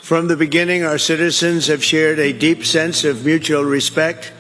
From the beginning, our citizens have shared a deep sense of mutual respect.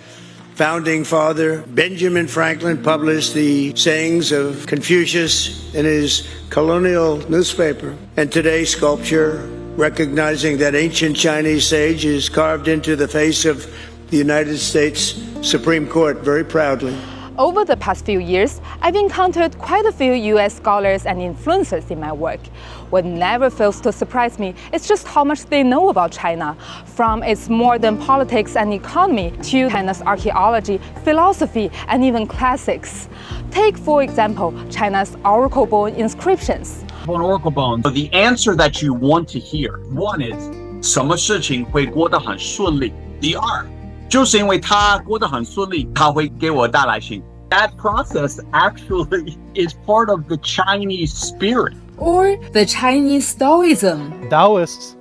Founding Father Benjamin Franklin published the sayings of Confucius in his colonial newspaper. And today's sculpture, recognizing that ancient Chinese sage, is carved into the face of the United States Supreme Court very proudly. Over the past few years, I've encountered quite a few US scholars and influencers in my work. What never fails to surprise me is just how much they know about China, from its modern politics and economy to China's archaeology, philosophy, and even classics. Take, for example, China's oracle bone inscriptions. On oracle bones, the answer that you want to hear, one is 什么事情会过得很顺利？第二，就是因为它过得很顺利，它会给我带来幸福。That process actually is part of the Chinese spirit. Or the Chinese Taoism. Taoists,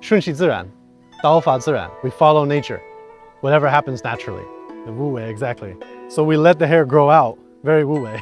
顺其自然, 道法自然. We follow nature. Whatever happens naturally. The Wu Wei, exactly. So we let the hair grow out, very Wu Wei.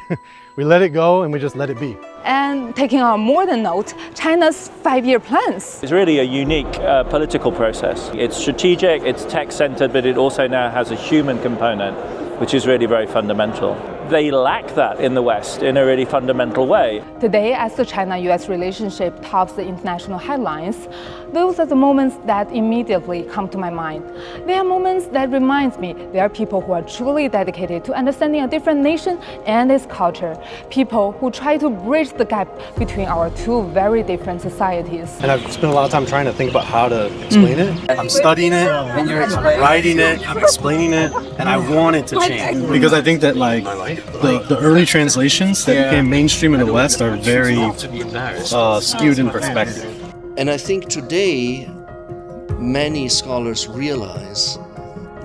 We let it go and we just let it be. And taking on a modern note, China's 5-year plans. It's really a unique political process. It's strategic, it's tech-centered, but it also now has a human component, which is really very fundamental. They lack that in the West in a really fundamental way. Today, as the China-US relationship tops the international headlines, those are the moments that immediately come to my mind. They are moments that remind me there are people who are truly dedicated to understanding a different nation and its culture. People who try to bridge the gap between our two very different societies. And I've spent a lot of time trying to think about how to explain it. I'm studying it, writing it, I'm explaining it, and I want it to change. Because I think that the early translations that became mainstream in the West are very skewed in perspective. And I think today many scholars realize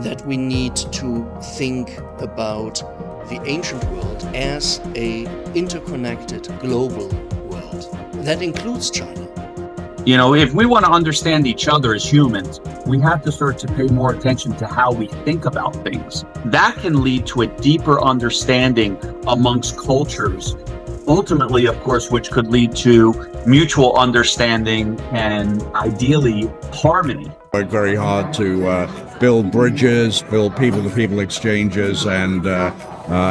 that we need to think about the ancient world as an interconnected global world. That includes China. You know, if we want to understand each other as humans, we have to start to pay more attention to how we think about things. That can lead to a deeper understanding amongst cultures. Ultimately, of course, which could lead to mutual understanding and ideally harmony. Work very hard to build bridges, build people-to-people exchanges, and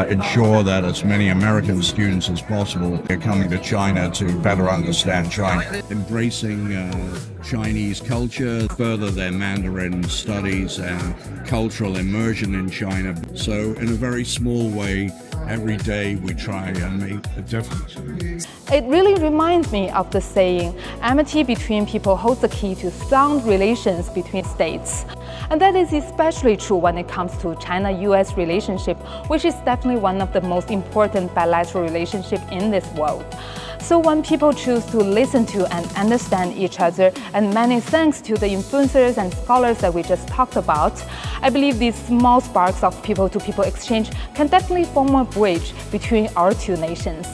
ensure that as many American students as possible are coming to China to better understand China. Embracing Chinese culture, further their Mandarin studies and cultural immersion in China. So in a very small way, every day we try and make a difference. It really reminds me of the saying, amity between people holds the key to sound relations between states. And that is especially true when it comes to China-US relationship, which is definitely one of the most important bilateral relationships in this world. So when people choose to listen to and understand each other, and many thanks to the influencers and scholars that we just talked about, I believe these small sparks of people-to-people exchange can definitely form a bridge between our two nations.